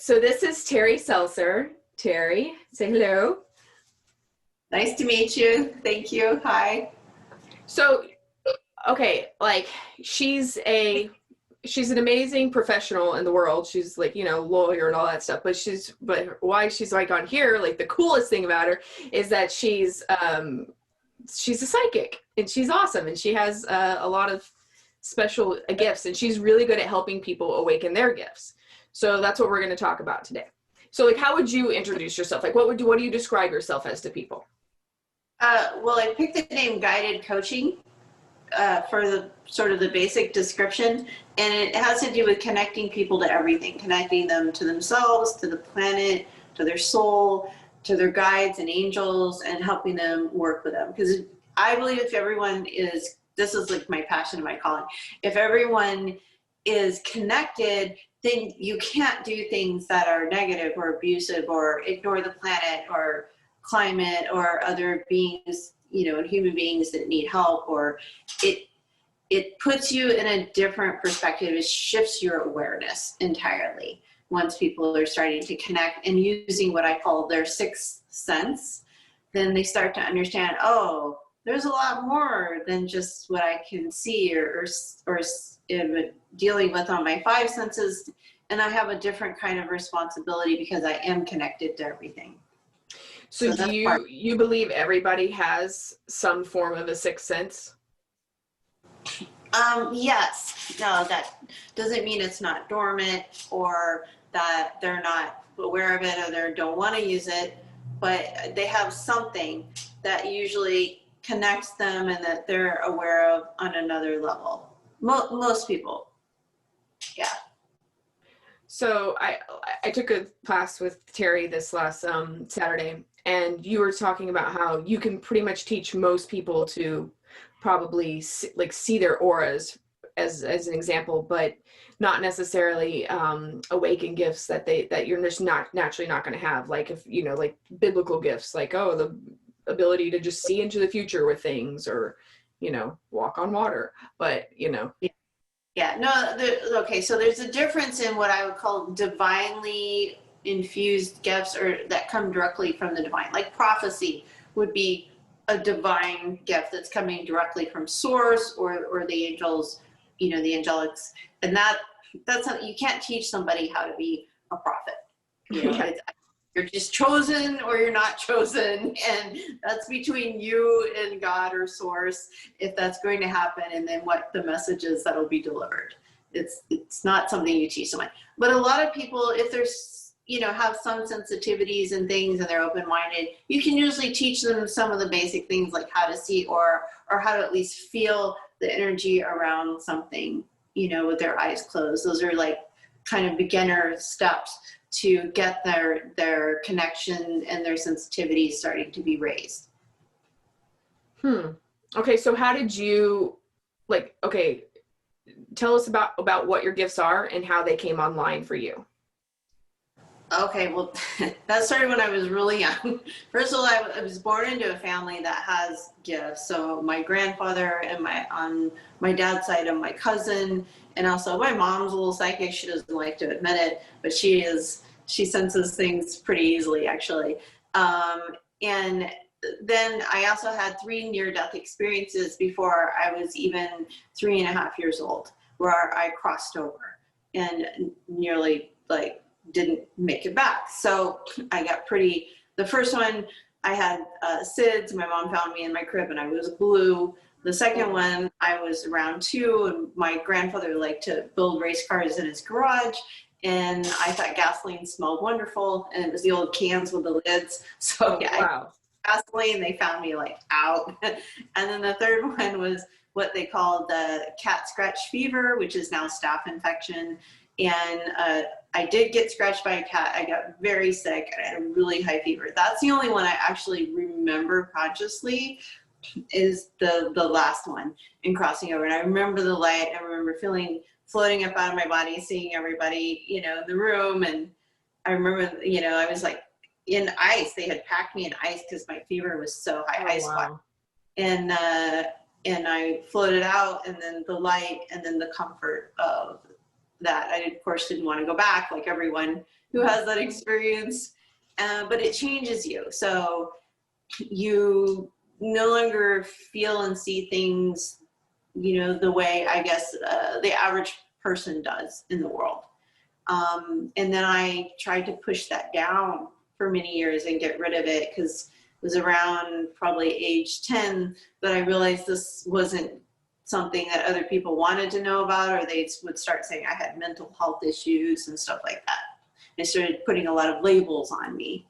So this is Terri Seltzer. Terri, say hello. Nice to meet you. Thank you. Hi. So, okay, like she's an amazing professional in the world. She's like, lawyer and all that stuff, but why she's like on here, like the coolest thing about her is that she's a psychic and she's awesome. And she has a lot of special gifts, and she's really good at helping people awaken their gifts. So that's what we're going to talk about today. So like, how would you introduce yourself? Like, what do you describe yourself as to people? Well, I picked the name guided coaching for the sort of the basic description, and it has to do with connecting people to everything, connecting them to themselves, to the planet, to their soul, to their guides and angels, and helping them work with them. Because I believe if everyone is, this is like my passion and my calling, if everyone is connected, then you can't do things that are negative or abusive or ignore the planet or climate or other beings, and human beings that need help, or it puts you in a different perspective. It shifts your awareness entirely once people are starting to connect and using what I call their sixth sense. Then they start to understand, oh, there's a lot more than just what I can see or dealing with on my five senses, and I have a different kind of responsibility because I am connected to everything. So do you believe everybody has some form of a sixth sense? Yes. No, that doesn't mean it's not dormant or that they're not aware of it or they don't want to use it, but they have something that usually connects them and that they're aware of on another level. Most people. Yeah. So I took a class with Terri this last Saturday, and you were talking about how you can pretty much teach most people to probably see their auras as an example, but not necessarily awaken gifts that you're just not naturally not going to have. Like if like biblical gifts, like the ability to just see into the future with things, or walk on water. But Yeah, no, okay, so there's a difference in what I would call divinely infused gifts, or that come directly from the divine. Like prophecy would be a divine gift that's coming directly from source, or the angels, the angelics. And that's something you can't teach somebody how to be a prophet. Yeah. You're just chosen or you're not chosen, and that's between you and God or source, if that's going to happen, and then what the message is that'll be delivered. It's not something you teach someone. But a lot of people, if there's have some sensitivities and things and they're open-minded, you can usually teach them some of the basic things like how to see or how to at least feel the energy around something, with their eyes closed. Those are like kind of beginner steps to get their connection and their sensitivity starting to be raised. Okay, so how did you, tell us about what your gifts are and how they came online for you. Okay, well, that started when I was really young. First of all, I was born into a family that has gifts. So my grandfather and on my dad's side, and my cousin, and also my mom's a little psychic. She doesn't like to admit it, but she senses things pretty easily, actually. And then I also had 3 near-death experiences before I was even 3.5 years old, where I crossed over and nearly didn't make it back. So I got the first one, I had SIDS. My mom found me in my crib and I was blue. The second one, I was around 2, and my grandfather liked to build race cars in his garage, and I thought gasoline smelled wonderful, and it was the old cans with the lids. So Wow. Gasoline, they found me out. And then the third one was what they called the cat scratch fever, which is now staph infection. And I did get scratched by a cat. I got very sick. I had a really high fever. That's the only one I actually remember consciously, is the last one in crossing over. And I remember the light. I remember floating up out of my body, seeing everybody, in the room. And I remember, I was in ice. They had packed me in ice because my fever was so high. Oh, wow. And I floated out, and then the light, and then the comfort of that. I, of course, didn't want to go back like everyone who has that experience, but it changes you. So you no longer feel and see things, the way I guess the average person does in the world. And then I tried to push that down for many years and get rid of it, because it was around probably age 10 that I realized this wasn't something that other people wanted to know about, or they would start saying I had mental health issues and stuff like that. They started putting a lot of labels on me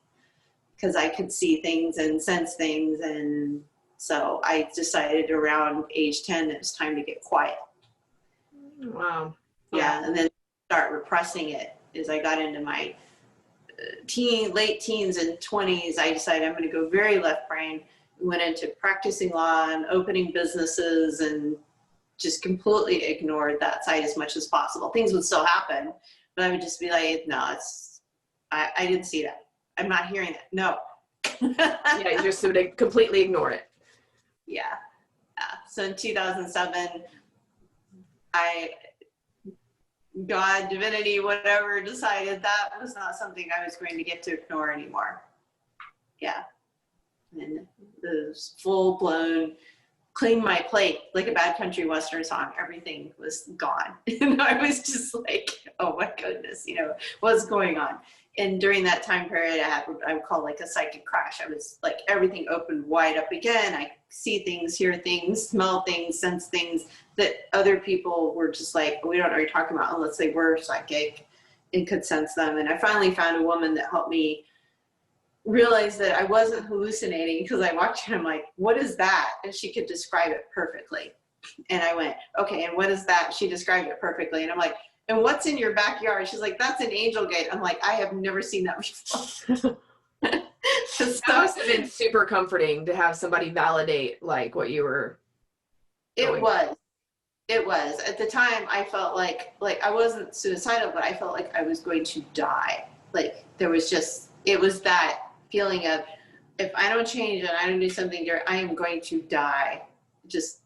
because I could see things and sense things. And so I decided around age 10 it was time to get quiet. Wow. Yeah, and then start repressing it. As I got into my late teens and 20s, I decided I'm going to go very left brain. Went into practicing law and opening businesses, and just completely ignored that side as much as possible. Things would still happen, but I would just be like, no, I didn't see that. I'm not hearing that. No. Yeah, you just sort of completely ignore it. Yeah. So in 2007, God, divinity, whatever, decided that was not something I was going to get to ignore anymore. Yeah. And the full blown clean my plate, like a Bad Country Western song. Everything was gone. And I was just like, oh my goodness, what's going on? And during that time period, I would call like a psychic crash. I was like, everything opened wide up again. I see things, hear things, smell things, sense things that other people were just like, we don't know what you're talking about unless they were psychic and could sense them. And I finally found a woman that helped me realize that I wasn't hallucinating, because I walked in and I'm like, what is that? And she could describe it perfectly. And I went, okay, and what is that? She described it perfectly. And I'm like, and what's in your backyard? She's like, that's an angel gate. I'm like, I have never seen that before. That must have been super comforting to have somebody validate like what you were doing. It was. At the time, I felt like I wasn't suicidal, but I felt like I was going to die. Like it was that feeling of, if I don't change and I don't do something different, I am going to die. Just,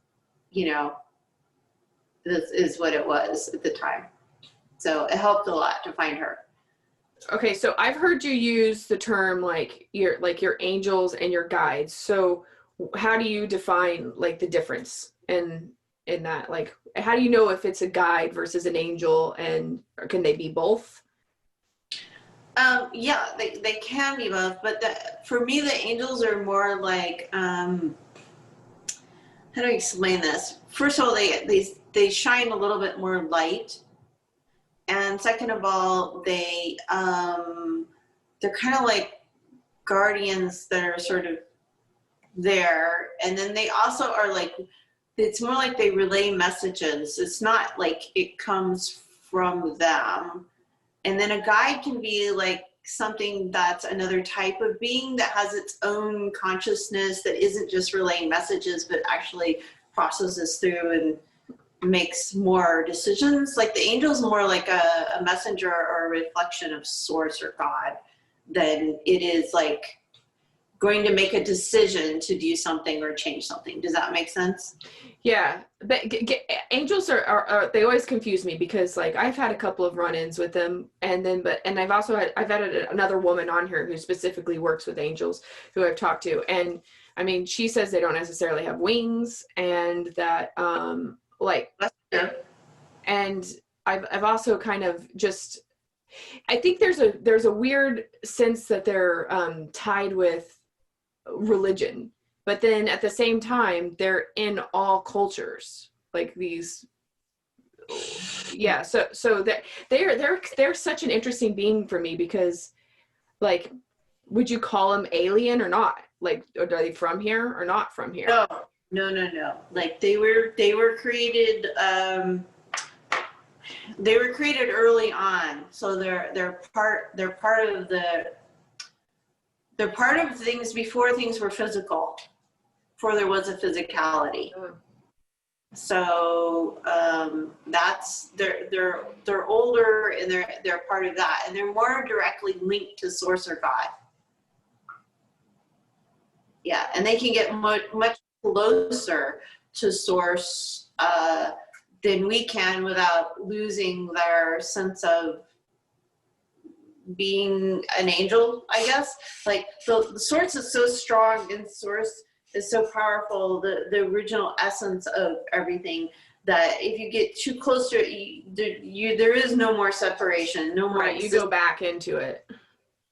this is what it was at the time. So it helped a lot to find her. Okay, so I've heard you use the term like your angels and your guides. So how do you define like the difference in that? Like, how do you know if it's a guide versus an angel, and or can they be both? Yeah, they can be both, but for me, the angels are more like, how do I explain this? First of all, they shine a little bit more light. And second of all, they're kind of like guardians that are sort of there. And then they also are like, it's more like they relay messages. It's not like it comes from them. And then a guide can be like something that's another type of being that has its own consciousness, that isn't just relaying messages, but actually processes through and makes more decisions. Like the angel's more like a messenger or a reflection of source or God than it is like going to make a decision to do something or change something. Does that make sense? Yeah, but angels are they always confuse me, because like I've had a couple of run-ins with them, and I've had another woman on here who specifically works with angels who I've talked to, and I mean, she says they don't necessarily have wings, and that like, and I've also kind of just, I think there's a weird sense that they're tied with religion, but then at the same time they're in all cultures, like these, yeah, so that they're such an interesting being for me, because like, would you call them alien or not? Like, are they from here or not from here? No. Like they were created early on, so they're part of things before things were physical, before there was a physicality. So that's they're older, and they're part of that, and they're more directly linked to source or God. Yeah, and they can get much closer to source than we can without losing their sense of being an angel, I guess. Like the source is so strong and source is so powerful, the original essence of everything, that if you get too close to it, there is no more separation, no more Right, you go back into it.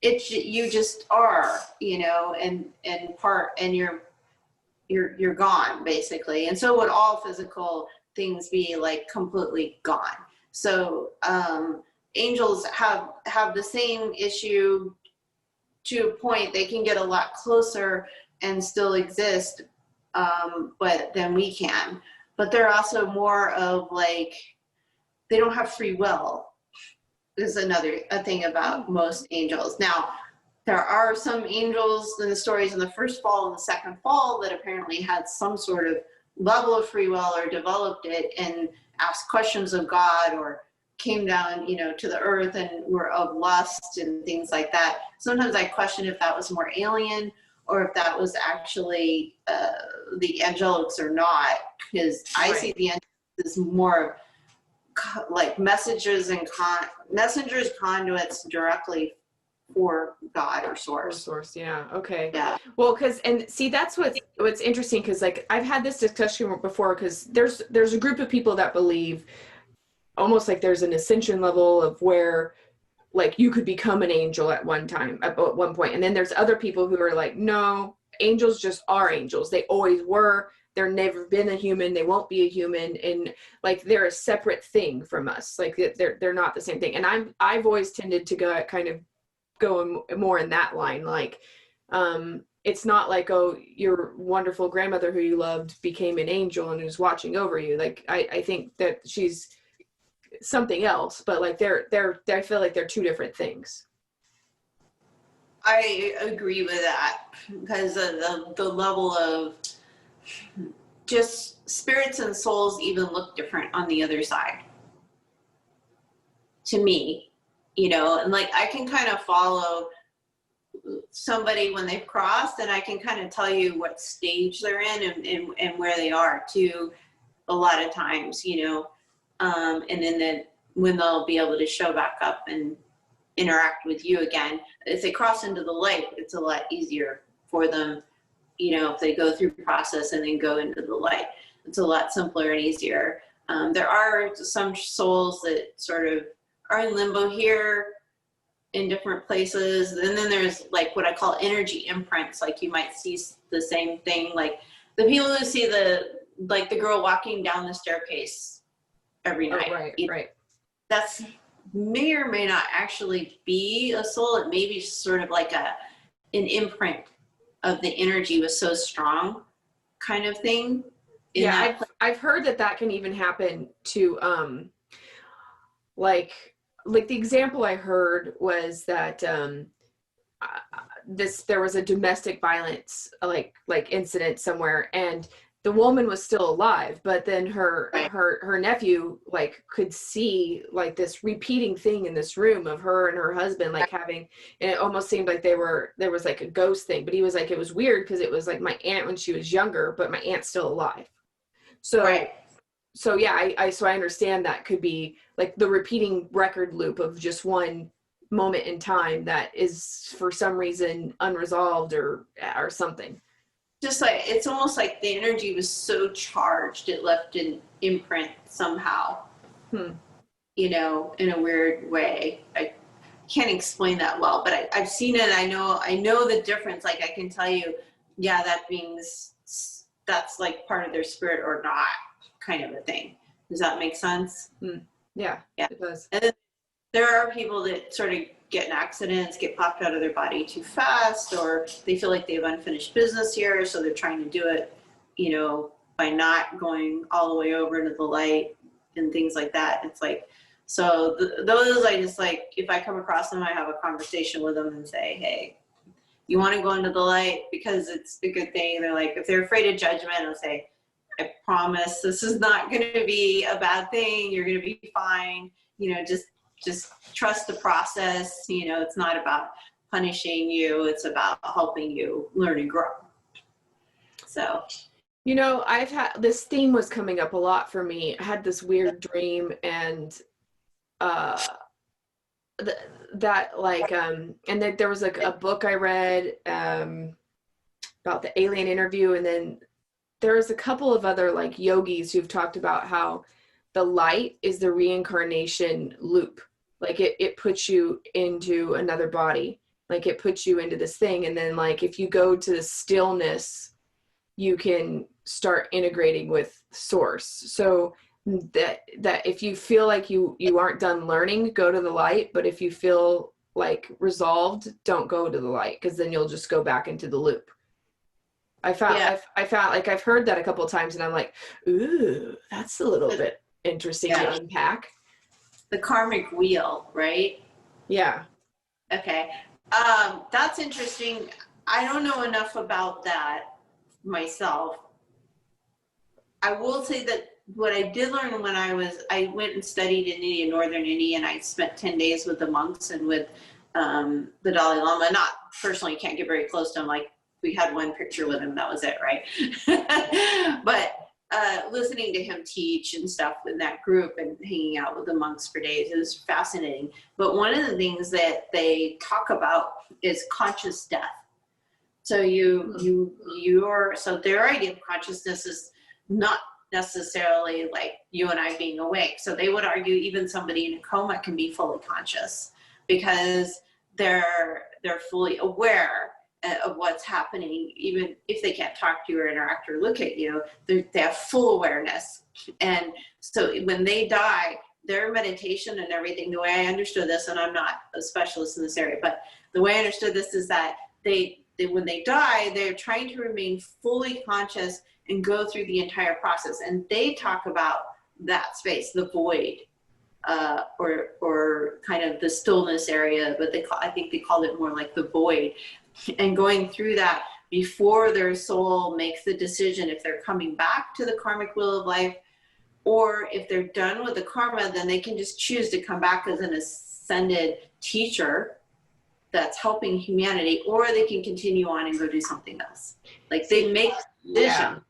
You just are, and you're gone basically. And so would all physical things be, like, completely gone. So angels have the same issue to a point. They can get a lot closer and still exist, but than we can. But they're also more of, like, they don't have free will. Is a thing about most angels. Now, there are some angels in the stories in the first fall and the second fall that apparently had some sort of level of free will or developed it and asked questions of God, or came down, to the earth and were of lust and things like that. Sometimes I question if that was more alien or if that was actually the angelics or not, because I see the angelics as more like messengers, conduits directly for God or source. Yeah. Okay. Yeah. Well, and see, that's what's interesting, because, like, I've had this discussion before, because there's a group of people that believe almost like there's an ascension level of where, like, you could become an angel at one point, and then there's other people who are like, no, angels just are angels. They always were. They're never been a human. They won't be a human, and, like, they're a separate thing from us. Like, they're not the same thing. And I've always tended to go more in that line. Like, it's not like, oh, your wonderful grandmother who you loved became an angel and is watching over you. Like, I think that she's something else, but, like, I feel like they're two different things. I agree with that, because the level of just spirits and souls even look different on the other side to me, and, like, I can kind of follow somebody when they've crossed, and I can kind of tell you what stage they're in and where they are too, a lot of times, and then when they'll be able to show back up and interact with you again. If they cross into the light, it's a lot easier for them, if they go through the process and then go into the light. It's a lot simpler and easier. There are some souls that sort of are in limbo here in different places. And then there's, like, what I call energy imprints. Like, you might see the same thing. Like, the people who see the girl walking down the staircase every night. Oh, right. That's may or may not actually be a soul. It may be sort of like an imprint of the energy was so strong kind of thing. Yeah, I've heard that can even happen to like the example I heard was that there was a domestic violence like incident somewhere, and the woman was still alive, but then her nephew, like, could see, like, this repeating thing in this room of her and her husband, like, having, and it almost seemed like there was like a ghost thing, but he was like, it was weird because it was like my aunt when she was younger, but my aunt's still alive. So yeah, I understand that could be like the repeating record loop of just one moment in time that is for some reason unresolved or something. Just like, it's almost like the energy was so charged, it left an imprint somehow, in a weird way. I can't explain that well, but I've seen it. I know the difference. Like, I can tell you, yeah, that's like part of their spirit or not, kind of a thing. Does that make sense? Yeah, it does. And then there are people that sort of get in accidents, get popped out of their body too fast, or they feel like they have unfinished business here, so they're trying to do it, by not going all the way over into the light and things like that. It's like, so those, I just, like, if I come across them, I have a conversation with them and say, hey, you want to go into the light because it's a good thing. They're like, if they're afraid of judgment, I'll say, I promise this is not going to be a bad thing. You're going to be fine. Just trust the process. It's not about punishing you. It's about helping you learn and grow. So, I've had this theme was coming up a lot for me. I had this weird dream, and that like and then there was like a book I read about the alien interview, and then there's a couple of other like yogis who've talked about how the light is the reincarnation loop. Like it puts you into another body, like it puts you into this thing, and then like if you go to the stillness, you can start integrating with source. So that if you feel like you aren't done learning, go to the light. But if you feel like resolved, don't go to the light, because then you'll just go back into the loop. I found like I've heard that a couple of times, and I'm like, ooh, that's a little bit interesting to unpack. The karmic wheel, right? Yeah. Okay. That's interesting. I don't know enough about that myself. I will say that what I did learn when I went and studied in India, northern India, and I spent 10 days with the monks and with the Dalai Lama. Not personally, can't get very close to him. Like, we had one picture with him, that was it, right? But listening to him teach and stuff in that group and hanging out with the monks for days, it was fascinating. But one of the things that they talk about is conscious death. So so their idea of consciousness is not necessarily like you and I being awake. So they would argue even somebody in a coma can be fully conscious, because they're fully aware of what's happening, even if they can't talk to you or interact or look at you. They have full awareness. And so when they die, their meditation and everything, the way I understood this, and I'm not a specialist in this area, but the way I understood this is that they when they die, they're trying to remain fully conscious and go through the entire process. And they talk about that space, the void, or kind of the stillness area, but I think they called it more like the void. And going through that before their soul makes the decision if they're coming back to the karmic wheel of life, or if they're done with the karma, then they can just choose to come back as an ascended teacher that's helping humanity, or they can continue on and go do something else. Like, they make the decision.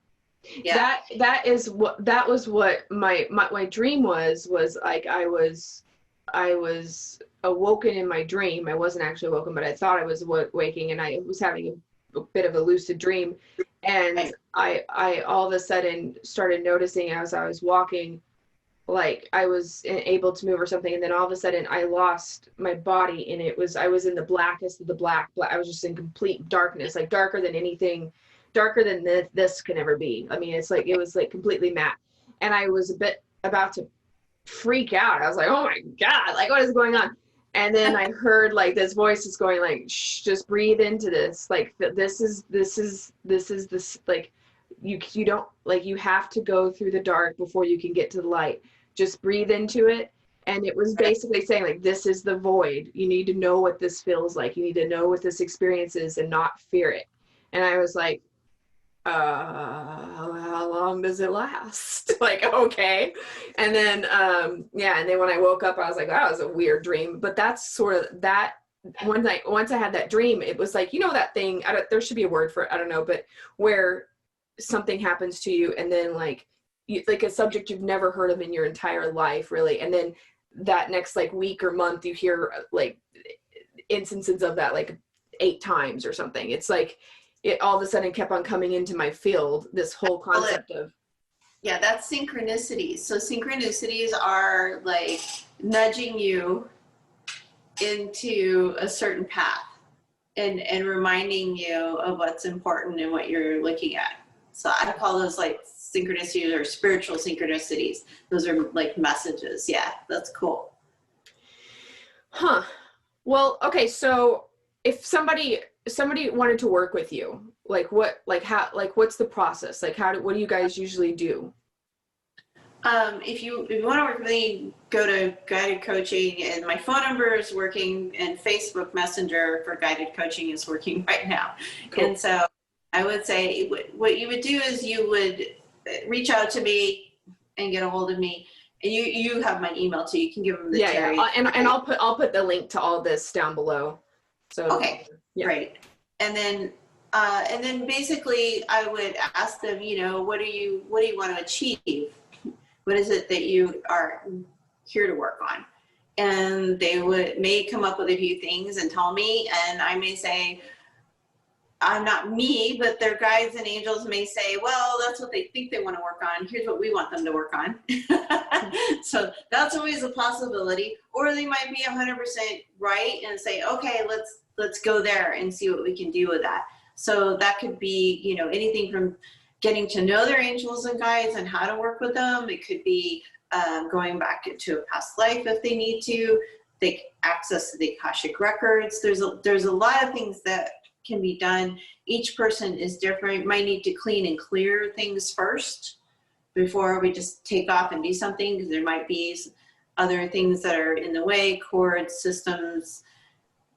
Yeah. That was what my dream was like I was awoken in my dream. I wasn't actually awoken, but I thought I was waking, and I was having a bit of a lucid dream. And I all of a sudden started noticing as I was walking, like I was able to move or something, and then all of a sudden I lost my body, and I was in the blackest of the black. I was just in complete darkness, like darker than anything, darker than this can ever be. I mean, it was like completely matte, and I was a bit about to freak out. I was like, oh my God, like what is going on? And then I heard like this voice is going like, shh, just breathe into this. Like this is like, you don't, like, you have to go through the dark before you can get to the light. Just breathe into it. And it was basically saying like, this is the void. You need to know what this feels like. You need to know what this experience is and not fear it. And I was like, how long does it last? Like, okay. And then and then when I woke up, I was like, that was a weird dream. But that's sort of that one night. Once I had that dream, it was like, that thing, there should be a word for it, I don't know, but where something happens to you, and then like a subject you've never heard of in your entire life, really, and then that next like week or month you hear like instances of that like 8 times or something. It's like it all of a sudden kept on coming into my field, this whole concept of. Yeah, that's synchronicities. So synchronicities are like nudging you into a certain path and reminding you of what's important and what you're looking at. So I call those like synchronicities or spiritual synchronicities. Those are like messages. Yeah, that's cool. Huh. Well, okay. So if somebody wanted to work with you, like what's the process? Like what do you guys usually do? If you want to work with me, go to guided coaching, and my phone number is working, and Facebook Messenger for guided coaching is working right now. Cool. And so I would say what you would do is you would reach out to me and get a hold of me. And you have my email too. You can give them the Terri. Yeah. And I'll put the link to all this down below. So okay, great. And then basically I would ask them, what do you want to achieve? What is it that you are here to work on? and they may come up with a few things and tell me, and I may say, I'm not me, but their guides and angels may say, well, that's what they think they want to work on. Here's what we want them to work on. So that's always a possibility. Or they might be 100% right and say, okay, let's go there and see what we can do with that. So that could be, you know, anything from getting to know their angels and guides and how to work with them. It could be going back into a past life if they need to. They access the akashic records. There's a lot of things that can be done. Each person is different. Might need to clean and clear things first before we just take off and do something, because there might be other things that are in the way, cords, systems,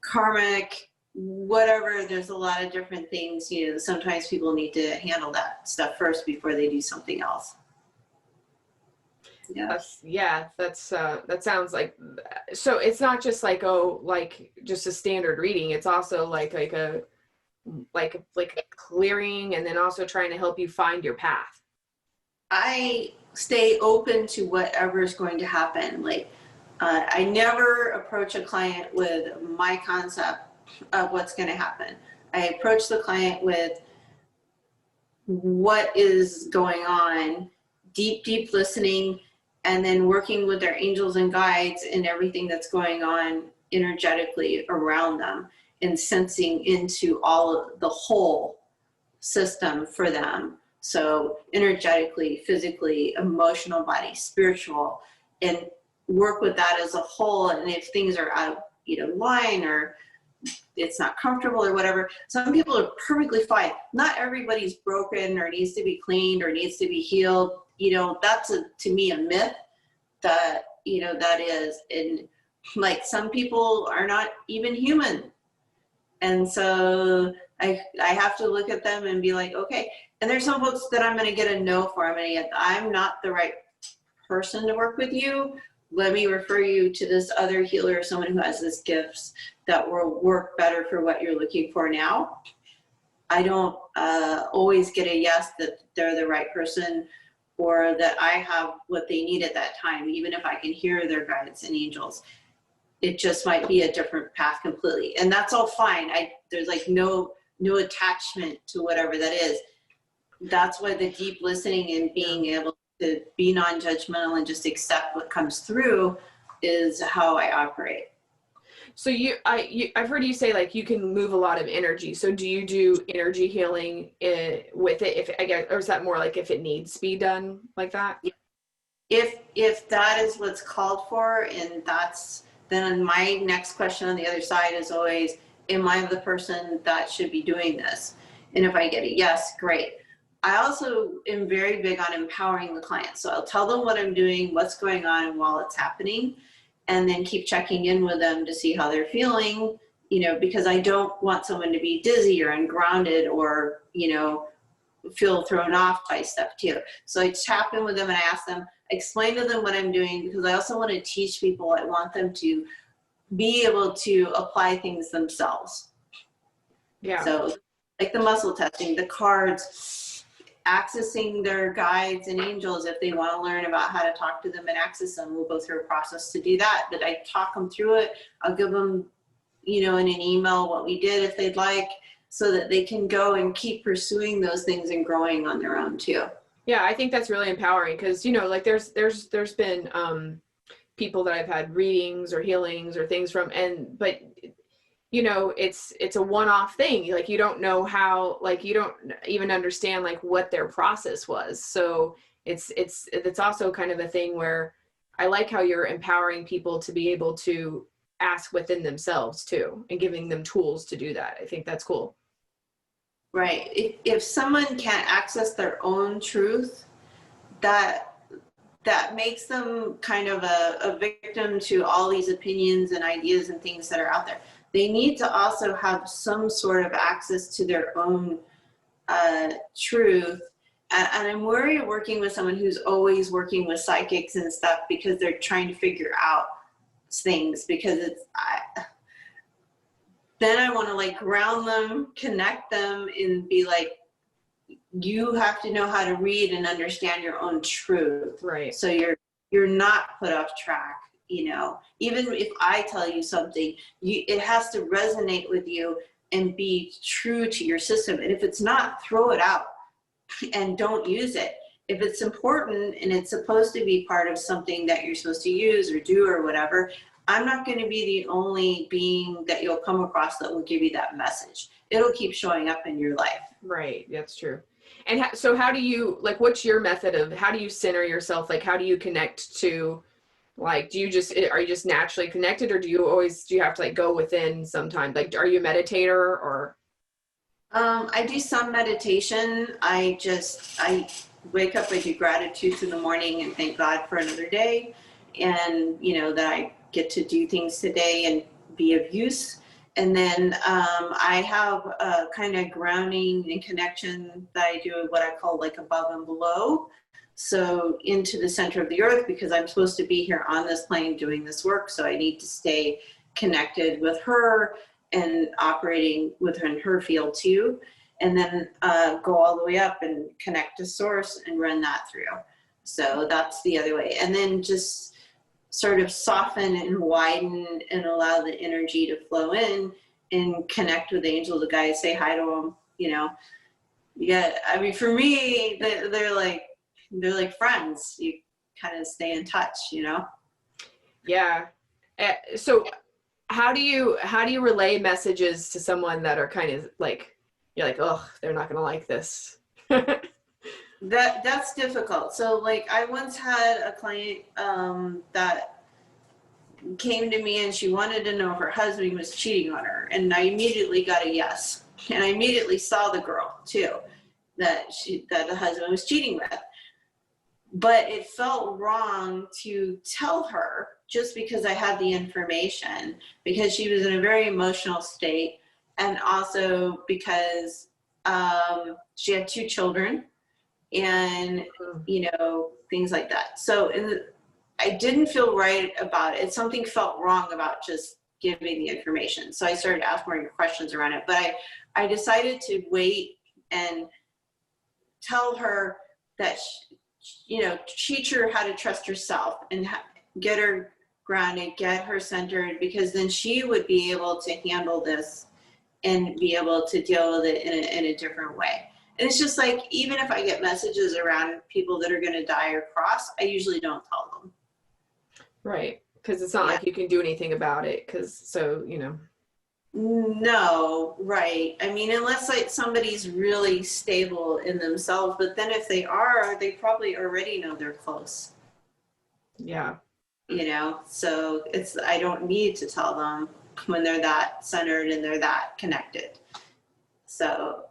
karmic, whatever. There's a lot of different things. You know, sometimes people need to handle that stuff first before they do something else. Yeah. That sounds like, so it's not just like, oh, like just a standard reading. It's also like a clearing, and then also trying to help you find your path. I stay open to whatever is going to happen. Like, I never approach a client with my concept of what's going to happen. I approach the client with what is going on, deep listening, and then working with their angels and guides and everything that's going on energetically around them, and sensing into the whole system for them. So energetically, physically, emotional body, spiritual, and work with that as a whole. And if things are out of line, or it's not comfortable or whatever, some people are perfectly fine. Not everybody's broken or needs to be cleaned or needs to be healed. That's to me a myth that is. And like, some people are not even human. And so I have to look at them and be like, okay. And there's some folks that I'm going to get a no for. I'm not the right person to work with you. Let me refer you to this other healer, someone who has this gifts that will work better for what you're looking for now. I don't always get a yes that they're the right person, or that I have what they need at that time, even if I can hear their guides and angels. It just might be a different path completely. And that's all fine. There's like no attachment to whatever that is. That's why the deep listening and being able to be non-judgmental and just accept what comes through is how I operate. So I've heard you say like you can move a lot of energy. So do you do energy healing with it? Or is that more like if it needs to be done like that? If that is what's called for, and then my next question on the other side is always, am I the person that should be doing this? And if I get a yes, great. I also am very big on empowering the client. So I'll tell them what I'm doing, what's going on while it's happening, and then keep checking in with them to see how they're feeling, because I don't want someone to be dizzy or ungrounded or, feel thrown off by stuff too. So I tap in with them and I ask them, explain to them what I'm doing, because I also want to teach people. I want them to be able to apply things themselves. Yeah. So like the muscle testing, the cards, accessing their guides and angels. If they want to learn about how to talk to them and access them, we'll go through a process to do that. But I talk them through it. I'll give them, in an email what we did if they'd like, so that they can go and keep pursuing those things and growing on their own too. Yeah, I think that's really empowering, because like there's been people that I've had readings or healings or things from, but it's a one-off thing. Like, you don't know how, like, you don't even understand like what their process was. So it's also kind of a thing where I like how you're empowering people to be able to ask within themselves too, and giving them tools to do that. I think that's cool. Right. If someone can't access their own truth, that makes them kind of a victim to all these opinions and ideas and things that are out there. They need to also have some sort of access to their own truth. And I'm worried working with someone who's always working with psychics and stuff, because they're trying to figure out things, because then I want to like ground them, connect them, and be like, you have to know how to read and understand your own truth. Right. So you're not put off track. you know, even if I tell you something, it has to resonate with you and be true to your system. And if it's not, throw it out and don't use it. If it's important and it's supposed to be part of something that you're supposed to use or do or whatever, I'm not going to be the only being that you'll come across that will give you that message. It'll keep showing up in your life. Right. That's true. And so how do you, like, what's your method of, how do you center yourself? Like, how do you connect to, like, are you just naturally connected, or do you have to like go within sometimes? Like, are you a meditator or? I do some meditation. I wake up, I do gratitude in the morning and thank God for another day. And, you know, that I get to do things today and be of use. And then I have a kind of grounding and connection that I do what I call like above and below. So into the center of the earth, because I'm supposed to be here on this plane doing this work. So I need to stay connected with her and operating with her in her field too. And then go all the way up and connect to source and run that through. So that's the other way. And then just sort of soften and widen and allow the energy to flow in and connect with the angels, the guys, say hi to them, you know. Yeah, I mean, for me, they're like friends. You kind of stay in touch, you know. Yeah. So how do you relay messages to someone that are kind of like, you're like, oh, they're not gonna like this? That's difficult. So like I once had a client that came to me and she wanted to know if her husband was cheating on her, and I immediately got a yes. And I immediately saw the girl too that the husband was cheating with. But it felt wrong to tell her just because I had the information, because she was in a very emotional state, and also because she had 2 children and, you know, things like that. So I didn't feel right about it. Something felt wrong about just giving the information. So I started asking more questions around it. But I decided to wait and tell her that, you know, teach her how to trust herself and get her grounded, get her centered, because then she would be able to handle this and be able to deal with it in a different way. And it's just like, even if I get messages around people that are going to die or cross, I usually don't tell them. Right. Because it's not like you can do anything about it. You know. No, right. I mean, unless like somebody's really stable in themselves, but then if they are, they probably already know they're close. Yeah. You know, so I don't need to tell them when they're that centered and they're that connected. So,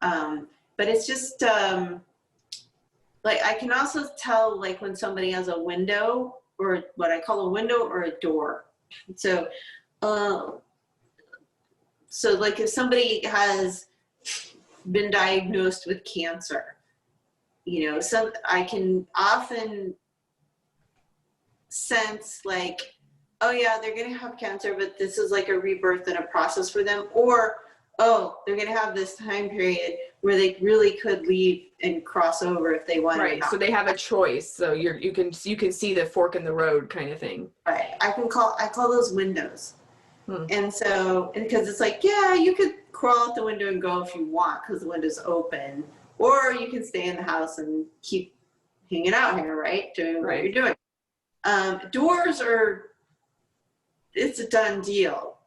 but it's just, like, I can also tell like when somebody has a window, or what I call a window or a door. So, so like if somebody has been diagnosed with cancer, you know, I can often sense like, oh yeah, they're going to have cancer, but this is like a rebirth and a process for them. Or, oh, they're going to have this time period where they really could leave and cross over if they want. Right. So they have a choice. So you can see the fork in the road kind of thing. Right. I call those windows. And so, and because it's like, yeah, you could crawl out the window and go if you want because the window's open, or you can stay in the house and keep hanging out here, right? Doing what you're doing. Doors it's a done deal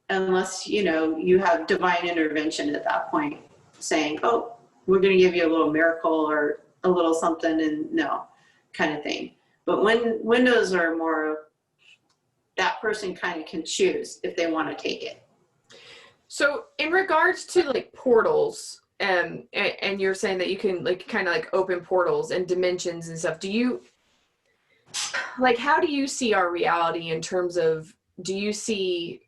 unless, you know, you have divine intervention at that point saying, oh, we're going to give you a little miracle or a little something, and no kind of thing. But when windows are more, that person kind of can choose if they want to take it. So in regards to like portals, and you're saying that you can like kind of like open portals and dimensions and stuff, do you, like, how do you see our reality in terms of, do you see,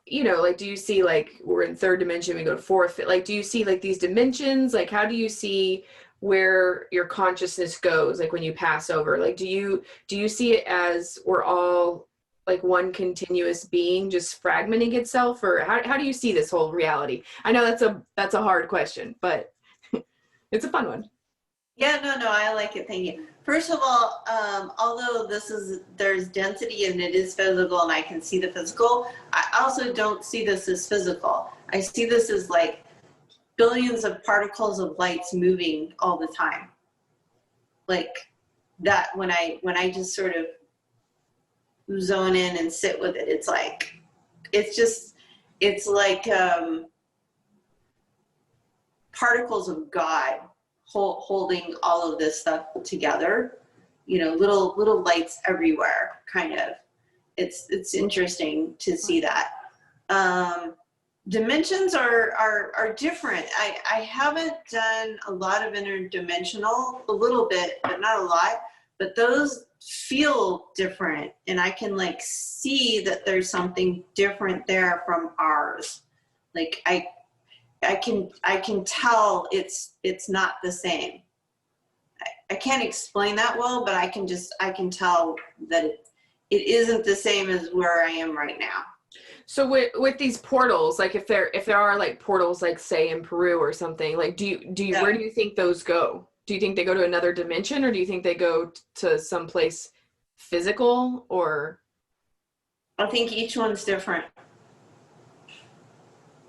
you know, like, do you see like we're in 3rd dimension, we go to 4th, like, do you see like these dimensions? Like, how do you see where your consciousness goes, like when you pass over? Like, do you see it as we're all like one continuous being just fragmenting itself, or how do you see this whole reality? I know that's a hard question, but it's a fun one. Yeah, no, I like it. Thank you. First of all, although there's density and it is physical and I can see the physical, I also don't see this as physical. I see this as like billions of particles of lights moving all the time. Like that when I just sort of zone in and sit with it, it's like, it's like particles of God holding all of this stuff together, little lights everywhere, kind of. It's interesting to see that. Dimensions are different. I haven't done a lot of interdimensional, a little bit, but not a lot, but those feel different, and I can like see that there's something different there from ours. Like I can tell it's not the same. I can't explain that well, but I can tell that it isn't the same as where I am right now. So with these portals, like if there are like portals, like say in Peru or something, like do you Yeah. where do you think those go? Do you think they go to another dimension, or do you think they go to some place physical, or? I think each one's different.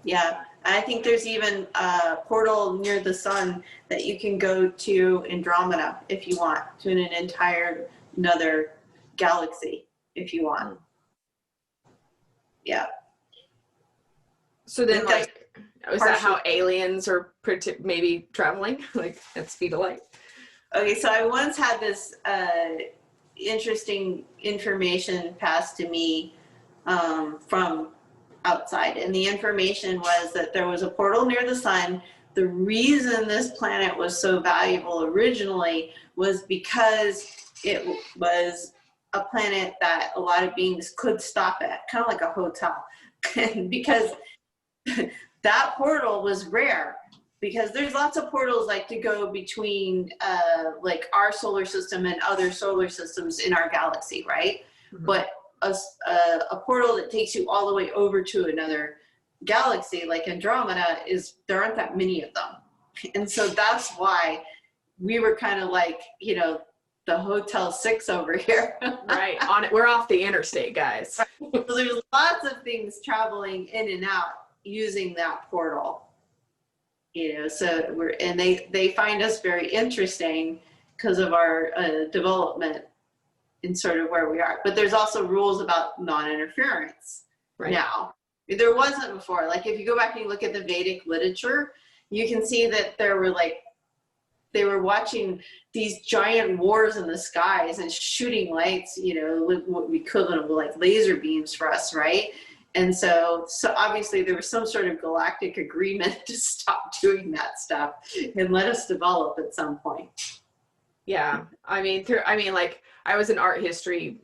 Yeah, I think there's even a portal near the sun that you can go to Andromeda if you want, to an entire another galaxy if you want. Yeah. So then, like, is that how aliens are maybe traveling, like at speed of light? Okay, so I once had this interesting information passed to me from outside, and the information was that there was a portal near the sun. The reason this planet was so valuable originally was because it was a planet that a lot of beings could stop at, kind of like a hotel. Because that portal was rare, because there's lots of portals like to go between like our solar system and other solar systems in our galaxy, right? Mm-hmm. But a portal that takes you all the way over to another galaxy like Andromeda, there aren't that many of them. And so that's why we were kind of like, the Hotel 6 over here. Right, on it. We're off the interstate, guys. So there's lots of things traveling in and out using that portal. So they find us very interesting because of our development in sort of where we are. But there's also rules about non-interference now. There wasn't before. Like if you go back and you look at the Vedic literature, you can see that they were watching these giant wars in the skies and shooting lights, what we equivalent of like laser beams for us, right? And so obviously there was some sort of galactic agreement to stop doing that stuff and let us develop at some point. Yeah, I mean, like I was an art historian,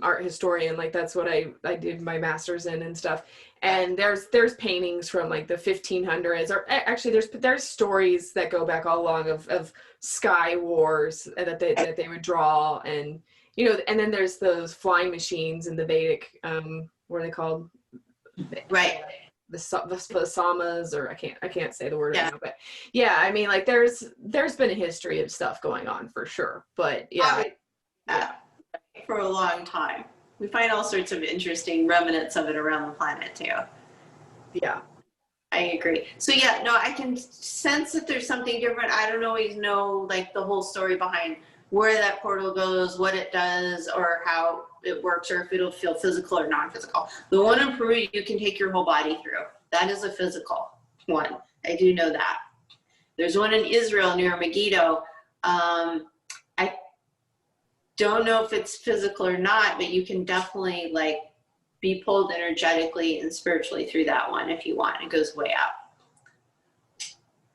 like that's what I did my master's in and stuff. And there's paintings from like the 1500s, or actually there's stories that go back all along of sky wars that they would draw, and and then there's those flying machines in the Vedic, what are they called? Right. The samas, or I can't say the word right now, but yeah, I mean, like there's been a history of stuff going on for sure, but yeah, for a long time. We find all sorts of interesting remnants of it around the planet too. Yeah, I agree. So yeah, no, I can sense that there's something different. I don't always know like the whole story behind where that portal goes, what it does, or how it works, or if it'll feel physical or non-physical. The one in Peru, you can take your whole body through. That is a physical one. I do know that. There's one in Israel near Megiddo. I don't know if it's physical or not, but you can definitely like be pulled energetically and spiritually through that one if you want. It goes way up.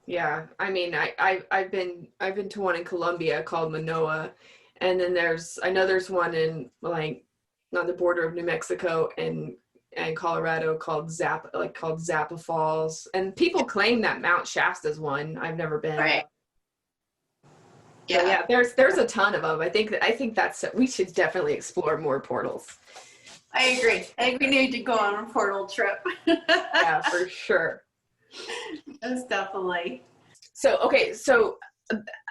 Yeah, I mean, I've been to one in Colombia called Manoa, and then I know there's one in like on the border of New Mexico and Colorado called Zappa Falls, and people claim that Mount Shasta's one. I've never been. Right. Yeah, so yeah. There's a ton of them. I think that's we should definitely explore more portals. I agree. I think we need to go on a portal trip. Yeah, for sure. That's definitely. So, okay, so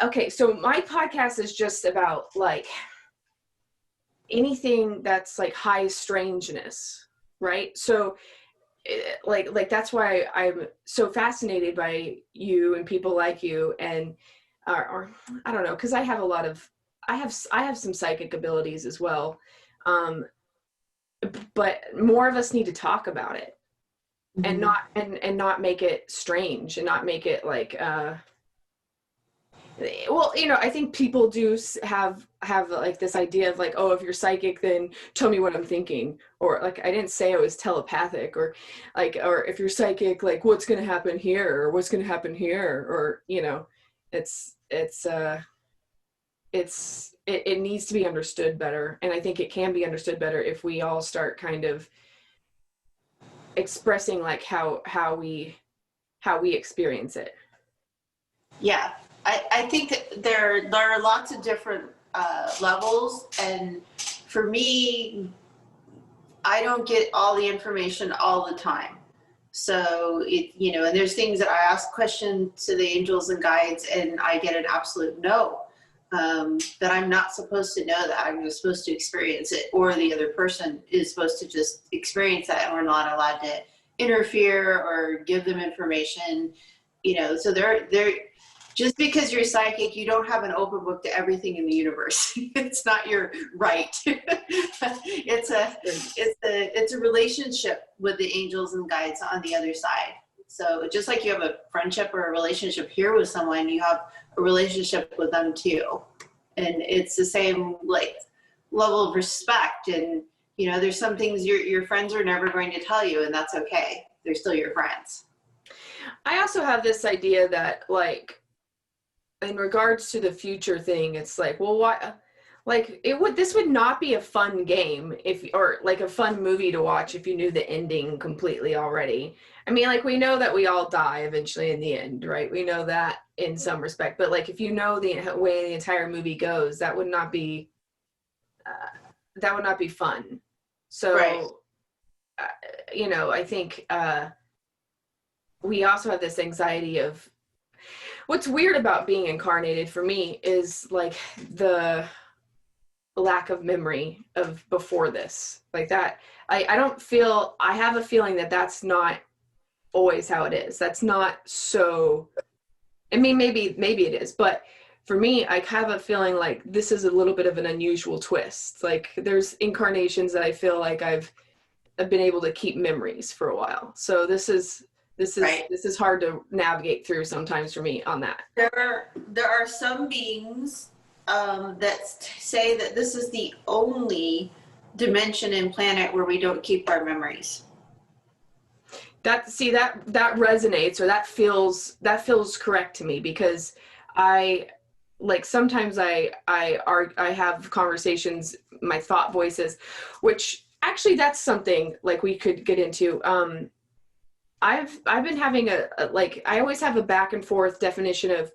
Okay, so my podcast is just about like anything that's like high strangeness, right? So like that's why I'm so fascinated by you and people like you, and or I don't know, because I have a lot of I have some psychic abilities as well, um, but more of us need to talk about it and Mhm. not and not make it strange and not make it like well, you know, I think people do have like this idea of like, oh, if you're psychic, then tell me what I'm thinking, or like I didn't say I was telepathic, or like, or if you're psychic, like what's going to happen here, or what's going to happen here, or you know, it needs to be understood better, and I think it can be understood better if we all start kind of expressing like how we experience it. Yeah, I think that there are lots of different levels, and for me, I don't get all the information all the time. So and there's things that I ask questions to the angels and guides, and I get an absolute no. That I'm not supposed to know that. I'm just supposed to experience it, or the other person is supposed to just experience that, and we're not allowed to interfere or give them information. So they're just because you're psychic, you don't have an open book to everything in the universe. It's not your right. It's a relationship with the angels and guides on the other side. So just like you have a friendship or a relationship here with someone, you have a relationship with them too. And it's the same like level of respect. And there's some things your friends are never going to tell you, and that's okay. They're still your friends. I also have this idea that like in regards to the future thing, it's like, well, why, like this would not be a fun game or like a fun movie to watch if you knew the ending completely already. I mean, like we know that we all die eventually in the end, right? We know that in some respect, but like if you know the way the entire movie goes, that would not be fun. So, Right. I think we also have this anxiety of what's weird about being incarnated for me is like the lack of memory of before this, like that. I don't feel, I have a feeling that that's not always how it is. That's not so, I mean, maybe it is, but for me, I have a feeling like this is a little bit of an unusual twist. Like there's incarnations that I feel like I've been able to keep memories for a while. So this is Right. hard to navigate through sometimes for me on that. There are some beings that say that this is the only dimension and planet where we don't keep our memories. That resonates, or that feels correct to me, because I like sometimes I have conversations, my thought voices, which actually that's something like we could get into. I've been having a like, I always have a back and forth definition of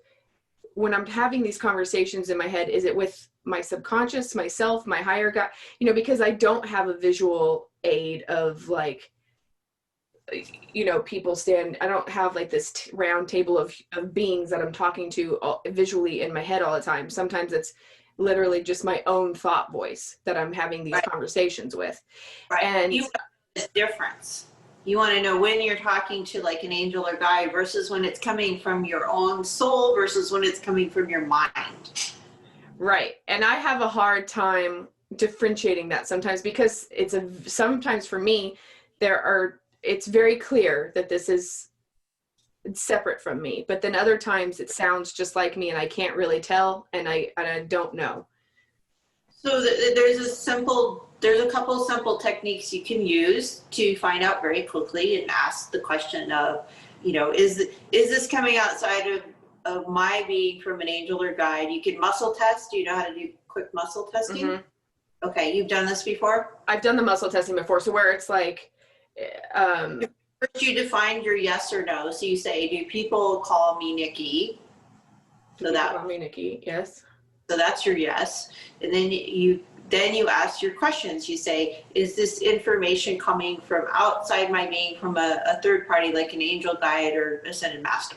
when I'm having these conversations in my head, is it with my subconscious, myself, my higher God, because I don't have a visual aid of like, people stand, I don't have like this round table of beings that I'm talking to visually in my head all the time. Sometimes it's literally just my own thought voice that I'm having these conversations with. Right. And you want the difference. You want to know when you're talking to like an angel or guide versus when it's coming from your own soul versus when it's coming from your mind. right. And I have a hard time differentiating that sometimes, because sometimes for me, it's very clear that this is separate from me, but then other times it sounds just like me and I can't really tell, and I don't know. So there's a couple simple techniques you can use to find out very quickly and ask the question of, is this coming outside of my being from an angel or guide? You can muscle test. Do you know how to do quick muscle testing? Mm-hmm. Okay, you've done this before? I've done the muscle testing before, so where it's like, first you define your yes or no. So you say, do people call me Nikki? call me Nikki, yes. So that's your yes. And then you ask your questions. You say, is this information coming from outside my being, from a third party like an angel guide or ascended master?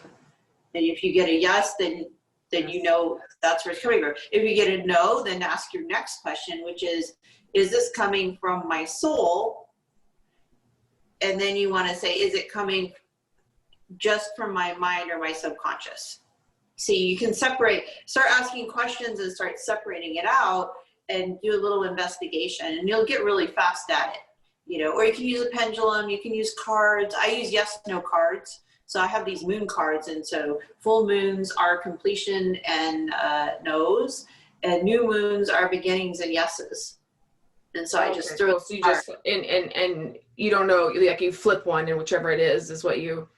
And if you get a yes, then then you know that's where it's coming from. If you get a no, then ask your next question, which is this coming from my soul? And then you want to say, is it coming just from my mind or my subconscious? So you can start asking questions and start separating it out and do a little investigation, and you'll get really fast at it, you know. Or you can use a pendulum, you can use cards. I use yes, no cards. So I have these moon cards, and so full moons are completion and no's, and new moons are beginnings and yeses. And so I just threw it. So you just and you don't know, like you flip one, and whichever it is what you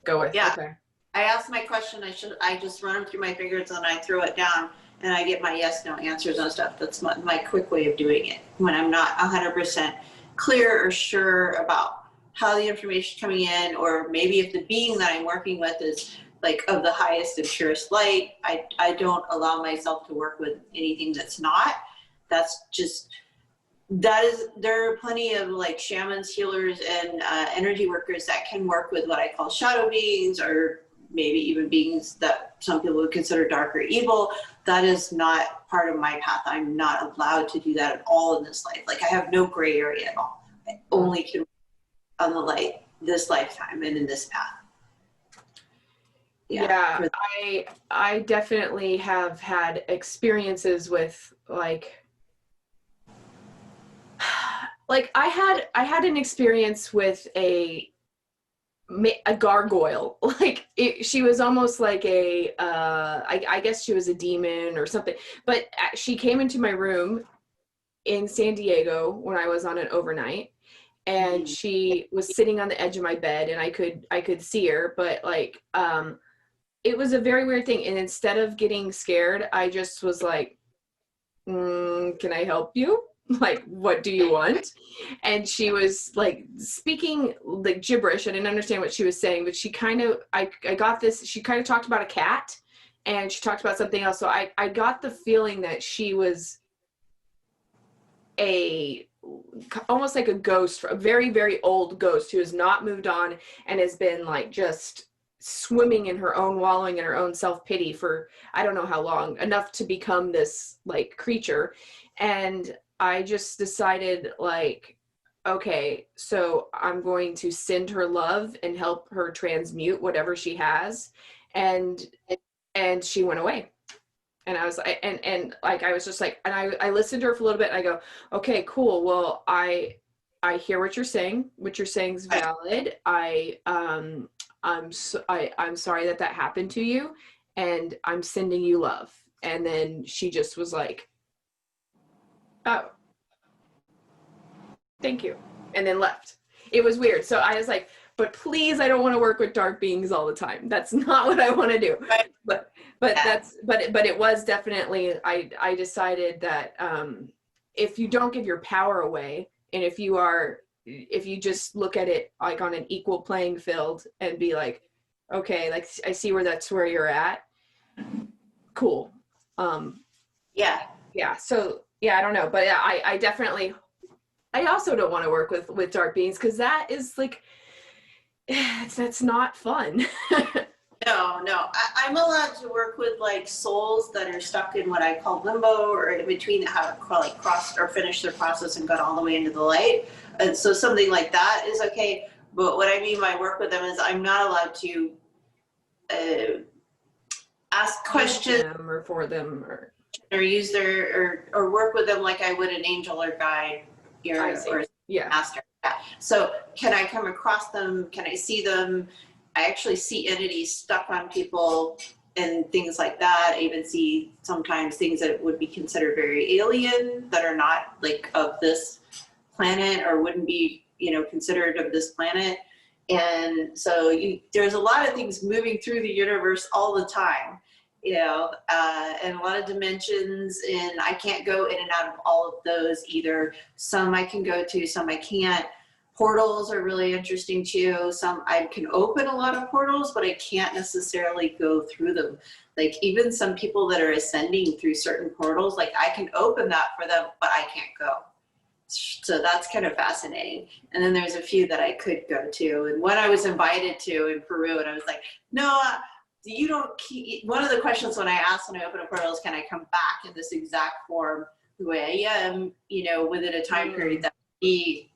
go with. Yeah. Okay. I ask my question, I just run them through my fingers and I throw it down and I get my yes, no answers and stuff. That's my quick way of doing it when I'm not 100% clear or sure about how the information is coming in, or maybe if the being that I'm working with is like of the highest and purest light, I don't allow myself to work with anything that's not. There are plenty of like shamans, healers, and energy workers that can work with what I call shadow beings, or maybe even beings that some people would consider dark or evil. That is not part of my path. I'm not allowed to do that at all in this life. Like I have no gray area at all. I only can on the light this lifetime and in this path. Yeah, I definitely have had experiences with like I had an experience with a gargoyle. Like she was almost like I guess she was a demon or something, but she came into my room in San Diego when I was on an overnight, and she was sitting on the edge of my bed, and I could see her, but like it was a very weird thing. And instead of getting scared, I just was like, can I help you? Like, what do you want? And she was like speaking like gibberish. I didn't understand what she was saying, but she kind of, I got this, she kind of talked about a cat, and she talked about something else. So I got the feeling that she was almost like a ghost, a very, very old ghost who has not moved on and has been like just swimming in her own, wallowing in her own self-pity for I don't know how long, enough to become this like creature. And I just decided like, okay, so I'm going to send her love and help her transmute whatever she has. And she went away. And I was like, and like, I was just like, and I listened to her for a little bit, and I go, okay, cool. Well, I hear what you're saying. What you're saying is valid. I'm sorry that happened to you, and I'm sending you love. And then she just was like, oh, thank you. And then left. It was weird. So I was like, but please, I don't want to work with dark beings all the time. That's not what I want to do. But it was definitely, I decided that if you don't give your power away, and if you just look at it like on an equal playing field and be like, okay, like I see that's where you're at. Cool. Yeah. So yeah, I don't know, but yeah, I definitely, I also don't want to work with dark beings, because that is like, that's not fun. No. I'm allowed to work with like souls that are stuck in what I call limbo, or in between that have like crossed or finished their process and got all the way into the light. And so something like that is okay. But what I mean by work with them is I'm not allowed to ask questions or for them or use or work with them like I would an angel or guide or master. Yeah. So can I come across them? Can I see them? I actually see entities stuck on people and things like that. I even see sometimes things that would be considered very alien, that are not like of this planet or wouldn't be, considered of this planet. And so there's a lot of things moving through the universe all the time, and a lot of dimensions, and I can't go in and out of all of those either. Some I can go to, some I can't. Portals are really interesting too. Some I can open a lot of portals, but I can't necessarily go through them. Like even some people that are ascending through certain portals, like I can open that for them, but I can't go. So that's kind of fascinating. And then there's a few that I could go to. And one I was invited to in Peru, and I was like, no, you don't keep, one of the questions when I open a portal is, can I come back in this exact form the way I am, within a time period that be,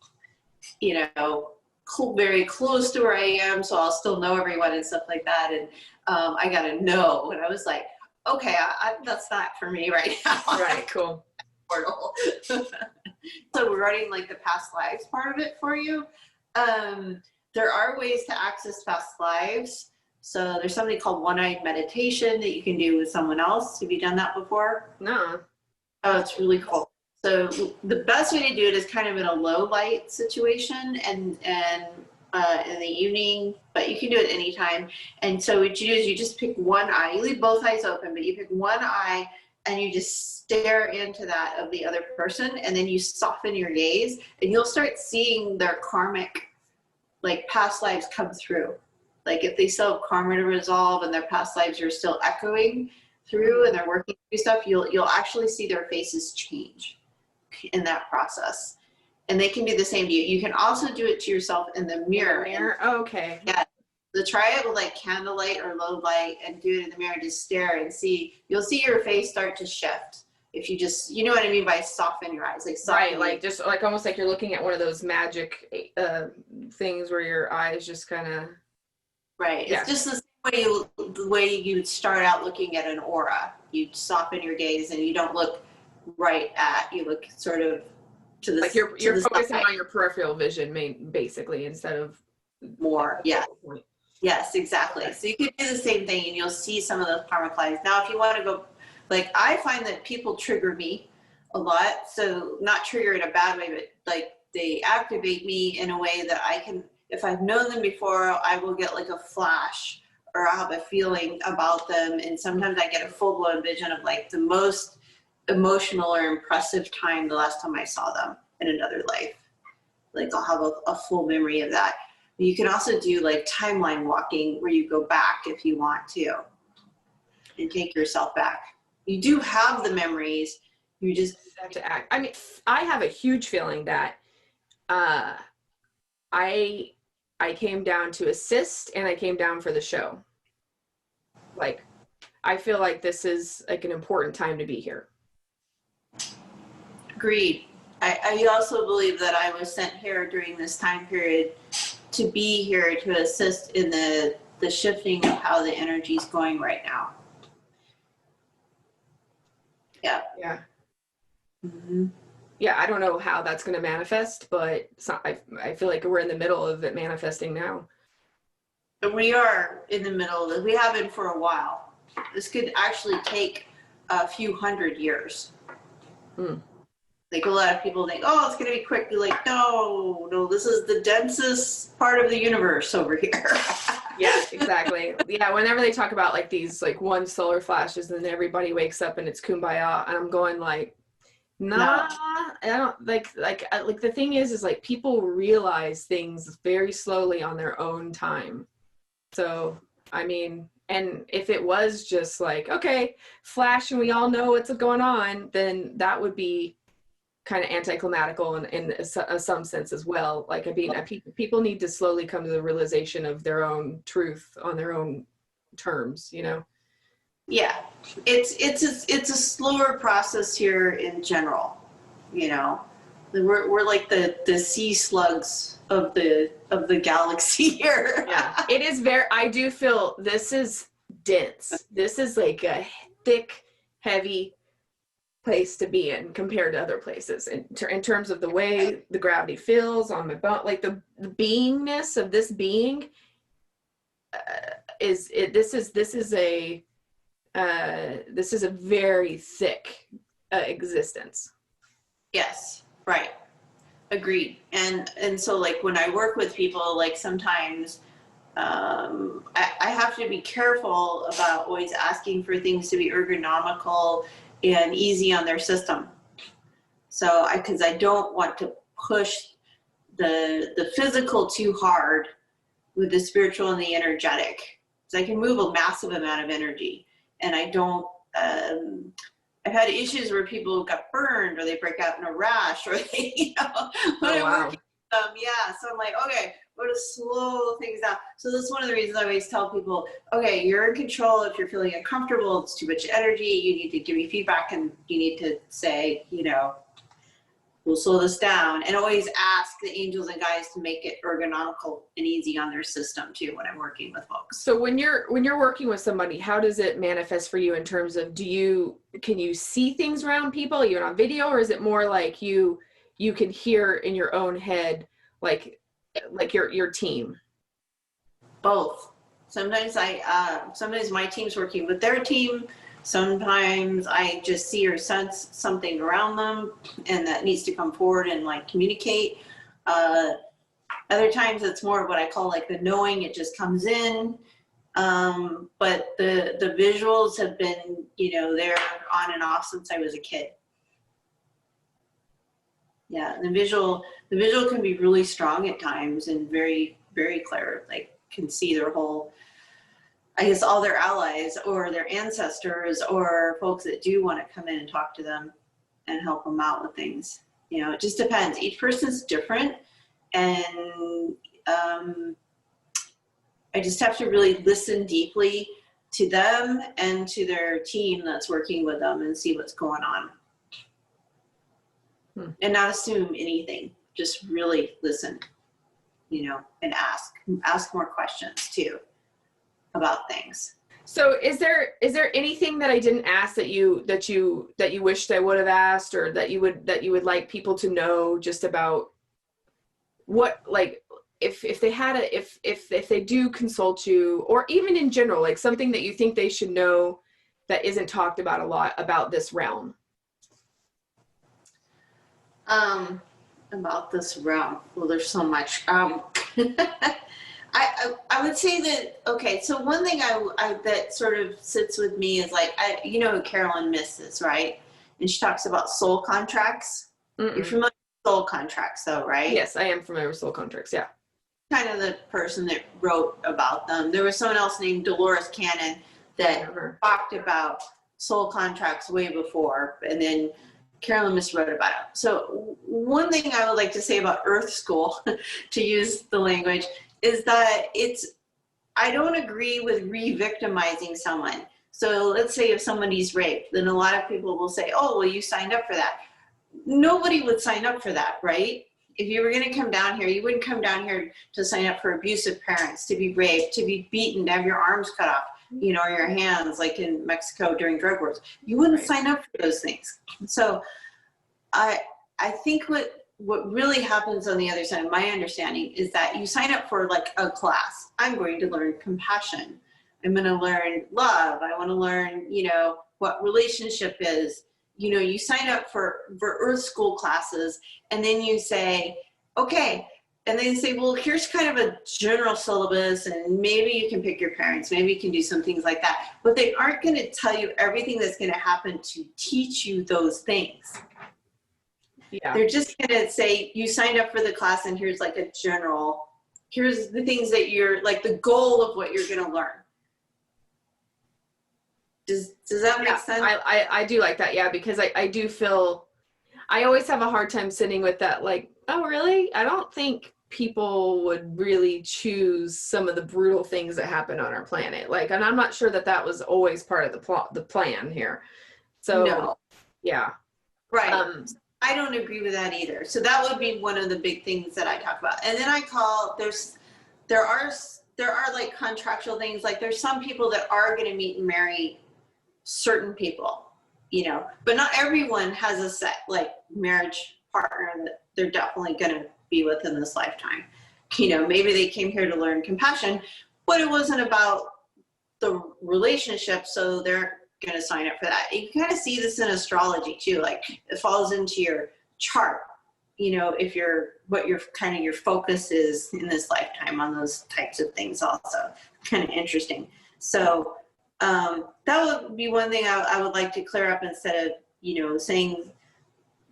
very close to where I am, so I'll still know everyone and stuff like that. And I got to know. And I was like, okay, that's not for me right now. Right, cool. Portal. So regarding like the past lives part of it for you, there are ways to access past lives. So there's something called one-eyed meditation that you can do with someone else. Have you done that before? No. Oh, it's really cool. So the best way to do it is kind of in a low light situation and in the evening, but you can do it anytime. And so what you do is you just pick one eye. You leave both eyes open, but you pick one eye and you just stare into that of the other person, and then you soften your gaze and you'll start seeing their karmic, like past lives come through. Like if they still have karma to resolve and their past lives are still echoing through and they're working through stuff, you'll actually see their faces change in that process. And they can do the same to you. You can also do it to yourself in the mirror. Okay. Yeah. The try it with like candlelight or low light and do it in the mirror, just stare and see. You'll see your face start to shift. If you just, you know what I mean by soften your eyes, like soften. Right, like just like almost like you're looking at one of those magic things where your eyes just kind of. Right. Yeah. It's just the way you would start out looking at an aura. You soften your gaze and you don't look right at. You look sort of to the like you're focusing side. on your peripheral vision, basically, instead of more. Yeah. Yes, exactly. So you could do the same thing and you'll see some of those karmic lines. Now, if you want to go, like I find that people trigger me a lot. So not trigger in a bad way, but like they activate me in a way that I can, if I've known them before, I will get like a flash or I'll have a feeling about them. And sometimes I get a full blown vision of like the most emotional or impressive time the last time I saw them in another life. Like I'll have a full memory of that. You can also do like timeline walking where you go back if you want to and take yourself back. You do have the memories. You just have to act. I mean, I have a huge feeling that I came down to assist and I came down for the show. Like, I feel like this is like an important time to be here. Agreed. I also believe that I was sent here during this time period to be here to assist in the shifting of how the energy is going right now. Yeah. Yeah. Mm-hmm. Yeah, I don't know how that's going to manifest, but it's not, I feel like we're in the middle of it manifesting now. We are in the middle of it. We have been for a while. This could actually take a few hundred years. Like a lot of people think, oh, it's going to be quick. Be like, no, this is the densest part of the universe over here. Yeah, exactly. Yeah, whenever they talk about like these like one solar flashes and then everybody wakes up and it's kumbaya, and I'm going like, nah, I don't like the thing is like people realize things very slowly on their own time. So, I mean, and if it was just like, okay, flash and we all know what's going on, then that would be kind of anticlimactical in some sense as well. Like, I mean, people need to slowly come to the realization of their own truth on their own terms, you know? Yeah, it's a slower process here in general, you know. We're like the sea slugs of the galaxy here. Yeah, it is I do feel this is dense. This is like a thick, heavy place to be in compared to other places in terms of the way the gravity feels on my bone. Like the beingness of this being this is a very thick existence. Yes, right. Agreed. And so like when I work with people, like sometimes I have to be careful about always asking for things to be ergonomical and easy on their system. So because I don't want to push the physical too hard with the spiritual and the energetic. So I can move a massive amount of energy, and I don't. I've had issues where people got burned, or they break out in a rash, or they, when I'm working with them, yeah. So I'm like, okay, or to slow things down. So this is one of the reasons I always tell people, okay, you're in control. If you're feeling uncomfortable, it's too much energy, you need to give me feedback, and you need to say, we'll slow this down, and always ask the angels and guides to make it ergonomical and easy on their system too when I'm working with folks. So when you're working with somebody, how does it manifest for you in terms of, can you see things around people even on video, or is it more like you can hear in your own head, like your team? Both. Sometimes sometimes my team's working with their team. Sometimes I just see or sense something around them and that needs to come forward and like communicate. Other times it's more of what I call like the knowing, it just comes in. But the visuals have been, there on and off since I was a kid. Yeah, the visual can be really strong at times and very, very clear. Like can see their whole, I guess, all their allies or their ancestors or folks that do want to come in and talk to them and help them out with things. It just depends. Each person's different, and I just have to really listen deeply to them and to their team that's working with them and see what's going on. And not assume anything. Just really listen, and ask more questions too about things. So is there anything that I didn't ask that you wished I would have asked, or that you would like people to know just about what, like, if they had if they do consult you, or even in general, like something that you think they should know that isn't talked about a lot about this realm? About this realm. Well, there's so much. I would say that, okay, so one thing I that sort of sits with me is like, Carolyn Misses, right? And she talks about soul contracts. Mm-mm. You're familiar with soul contracts though, right? Yes, I am familiar with soul contracts, yeah. Kind of the person that wrote about them. There was someone else named Dolores Cannon that talked about soul contracts way before, and then Carolyn Miss wrote about it. So one thing I would like to say about Earth School, to use the language, is that I don't agree with re-victimizing someone. So let's say if somebody's raped, then a lot of people will say, oh, well, you signed up for that. Nobody would sign up for that, right? If you were going to come down here, you wouldn't come down here to sign up for abusive parents, to be raped, to be beaten, to have your arms cut off, or your hands, like in Mexico during drug wars. You wouldn't sign up for those things. So I think what really happens on the other side, my understanding, is that you sign up for like a class. I'm going to learn compassion. I'm going to learn love. I want to learn, what relationship is. You sign up for Earth School classes, and then you say, okay, and then you say, well, here's kind of a general syllabus, and maybe you can pick your parents, maybe you can do some things like that. But they aren't going to tell you everything that's going to happen to teach you those things. Yeah. They're just going to say, you signed up for the class, and here's like here's the things that you're, like the goal of what you're going to learn. Does that make sense? I do like that, yeah, because I do feel, I always have a hard time sitting with that, like, oh, really? I don't think people would really choose some of the brutal things that happen on our planet. Like, and I'm not sure that was always part of the plan here. So, no. Yeah. Right. I don't agree with that either. So that would be one of the big things that I talk about. And then there are like contractual things, like there's some people that are going to meet and marry certain people, but not everyone has a set like marriage partner that they're definitely going to be with in this lifetime. Maybe they came here to learn compassion, but it wasn't about the relationship, so they're going to sign up for that. You kind of see this in astrology too, like it falls into your chart, if what your focus is in this lifetime on those types of things, also kind of interesting. So that would be one thing I would like to clear up, instead of saying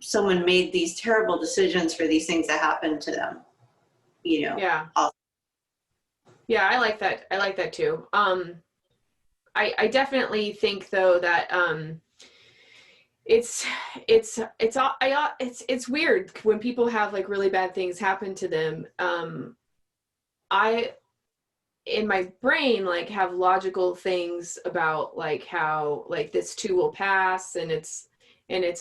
someone made these terrible decisions for these things that happened to them. Yeah. Also. Yeah, I like that too. I definitely think though that it's weird when people have like really bad things happen to them. I in my brain like have logical things about like how like this too will pass, and it's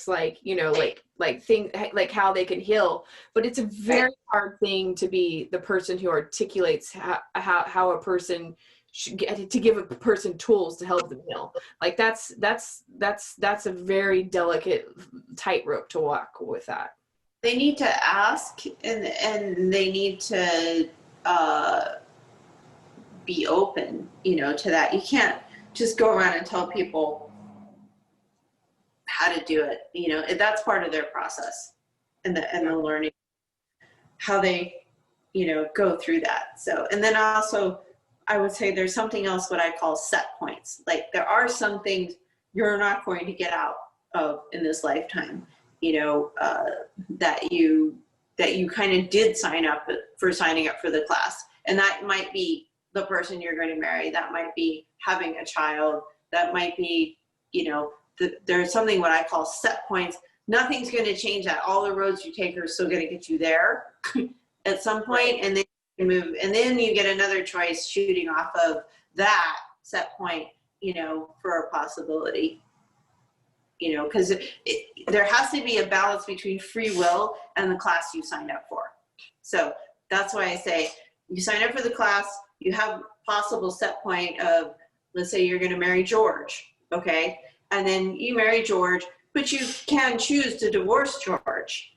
like, you know, like thing like how they can heal, but it's a very hard thing to be the person who articulates how a person should get to give a person tools to help them heal. Like that's a very delicate tightrope to walk with that. They need to ask, and they need to be open, you know, to that. You can't just go around and tell people how to do it. You know, that's part of their process, and the learning how they, you know, go through that. So, and then also I would say there's something else what I call set points. Like there are some things you're not going to get out of in this lifetime, you know, that you kind of did signing up for the class. And that might be the person you're going to marry. That might be having a child. That might be, you know, there's something what I call set points. Nothing's going to change that. All the roads you take are still going to get you there at some point, and then you move, and then you get another choice shooting off of that set point, you know, for a possibility. You know, because there has to be a balance between free will and the class you signed up for. So that's why I say you sign up for the class, you have possible set point of, let's say you're going to marry George, okay? And then you marry George, but you can choose to divorce George.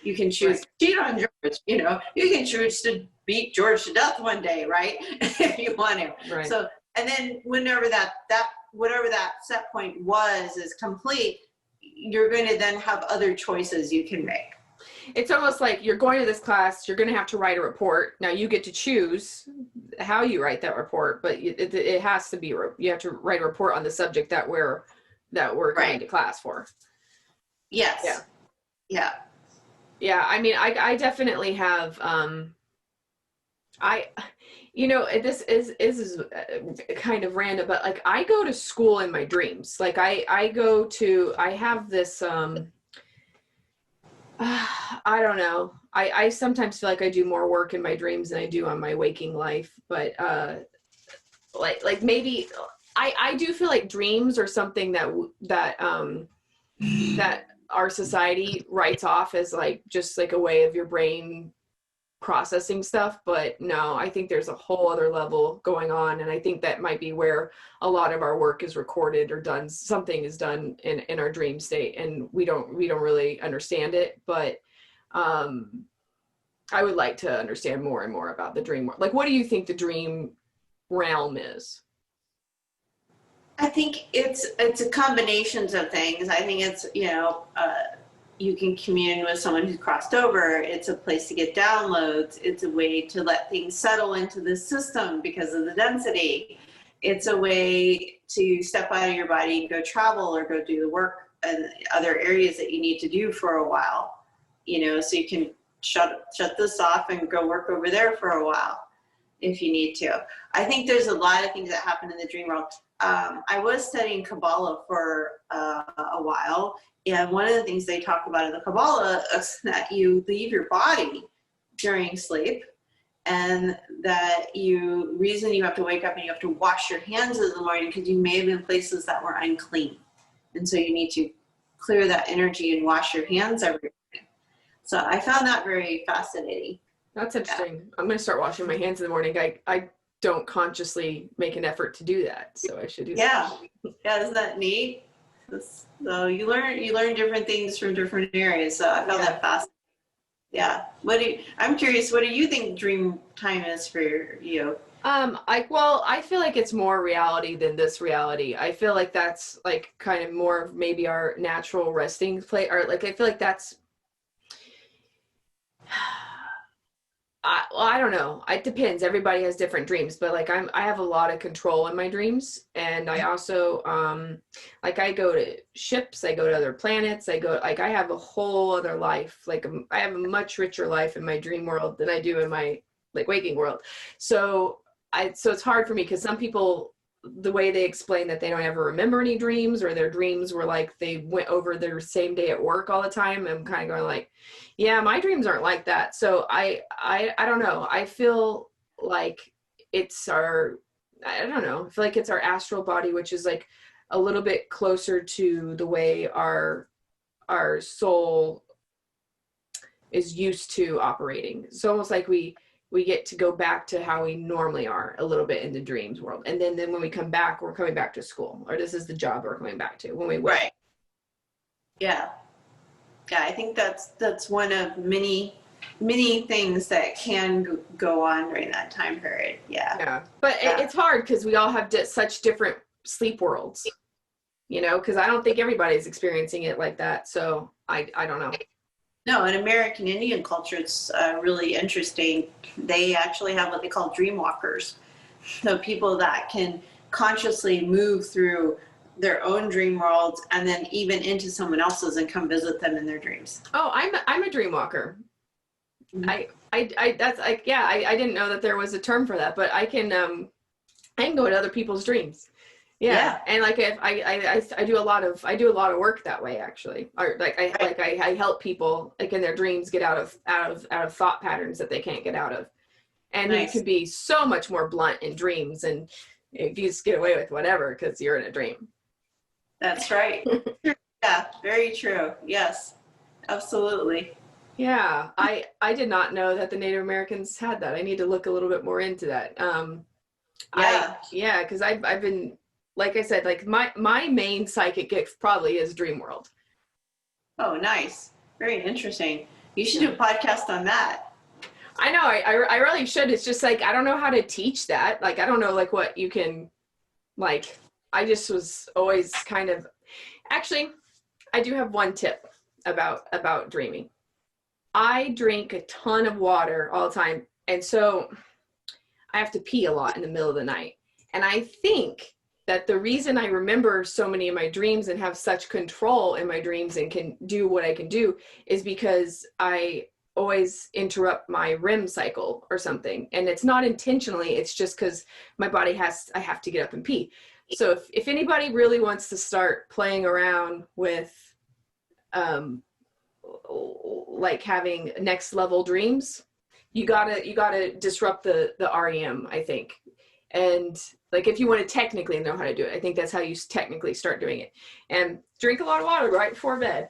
You can choose to cheat on George, you know. You can choose to beat George to death one day, right? If you want to. Right. So, and then whenever whatever that set point was is complete, you're going to then have other choices you can make. It's almost like you're going to this class, you're going to have to write a report. Now you get to choose how you write that report, but it has to be, you have to write a report on the subject that we're going to class for. Yes. Yeah. Yeah. Yeah. I mean, I definitely have, you know, this is kind of random, but like I go to school in my dreams. Like I have this, I don't know. I sometimes feel like I do more work in my dreams than I do on my waking life, but, like maybe I do feel like dreams are something that our society writes off as like, just like a way of your brain processing stuff, but no, I think there's a whole other level going on, and I think that might be where a lot of our work is recorded or done. Something is done in our dream state, and we don't really understand it, but I would like to understand more and more about the dream world. Like, what do you think the dream realm is? I think it's a combinations of things. I think it's, you know, you can commune with someone who's crossed over. It's a place to get downloads. It's a way to let things settle into the system because of the density. It's a way to step out of your body and go travel or go do the work and other areas that you need to do for a while, you know, so you can shut this off and go work over there for a while if you need to. I think there's a lot of things that happen in the dream world. I was studying Kabbalah for a while, and one of the things they talk about in the Kabbalah is that you leave your body during sleep, and that reason you have to wake up and you have to wash your hands in the morning because you may have been places that were unclean, and so you need to clear that energy and wash your hands every morning. So I found that very fascinating. That's interesting. Yeah. I'm going to start washing my hands in the morning. I don't consciously make an effort to do that, so I should do that. Yeah, isn't that neat? So you learn different things from different areas. So I found that fascinating. Yeah. I'm curious, what do you think dream time is for you? I feel like it's more reality than this reality. I feel like that's like kind of more of maybe our natural resting place, or like I feel like that's I don't know. It depends. Everybody has different dreams, but like I have a lot of control in my dreams, and I also like I go to ships, I go to other planets, I have a whole other life. Like I have a much richer life in my dream world than I do in my like waking world. So it's hard for me because some people, the way they explain that they don't ever remember any dreams, or their dreams were like they went over their same day at work all the time. I'm kind of going like, yeah, my dreams aren't like that. So I don't know. I feel like it's our, I don't know, I feel like it's our astral body, which is like a little bit closer to the way our soul is used to operating. It's almost like we get to go back to how we normally are a little bit in the dreams world. And then when we come back, we're coming back to school, or this is the job we're coming back to when we wake. Right. Yeah. Yeah, I think that's one of many things that can go on during that time period. Yeah. Yeah. But it's hard because we all have such different sleep worlds, you know, because I don't think everybody's experiencing it like that. So I don't know. No, in American Indian culture, it's really interesting. They actually have what they call dream walkers. So people that can consciously move through their own dream worlds and then even into someone else's and come visit them in their dreams. Oh, I'm a dream walker. Mm-hmm. I that's like, yeah, I didn't know that there was a term for that, but I can go into other people's dreams. Yeah. And like if I do a lot of work that way, actually. Or like I help people like in their dreams get out of thought patterns that they can't get out of. And you can be so much more blunt in dreams, and if you just get away with whatever because you're in a dream. That's right. Yeah, very true. Yes. Absolutely. Yeah, I did not know that the Native Americans had that. I need to look a little bit more into that. Because I've been, like I said, like my main psychic gift probably is dream world. Oh, nice. Very interesting. You should do a podcast on that. I know, I really should. It's just like, I don't know how to teach that. Like, I don't know like what you can, like, I just was always kind of, actually, I do have one tip about dreaming. I drink a ton of water all the time. And so I have to pee a lot in the middle of the night. And I think that the reason I remember so many of my dreams and have such control in my dreams and can do what I can do is because I always interrupt my REM cycle or something. And it's not intentionally, it's just because my body I have to get up and pee. So if anybody really wants to start playing around with like having next level dreams, you gotta disrupt the REM, I think. And like, if you want to technically know how to do it, I think that's how you technically start doing it. And drink a lot of water right before bed.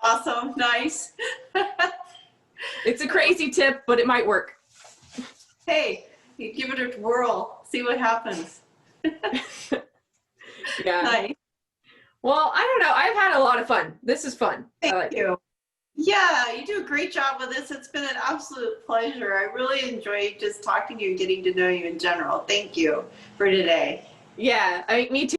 Awesome. Nice. It's a crazy tip, but it might work. Hey, you give it a whirl, see what happens. Yeah. Nice. Well, I don't know. I've had a lot of fun. This is fun. Thank you. Yeah, you do a great job with this. It's been an absolute pleasure. I really enjoyed just talking to you and getting to know you in general. Thank you for today. Yeah, me too.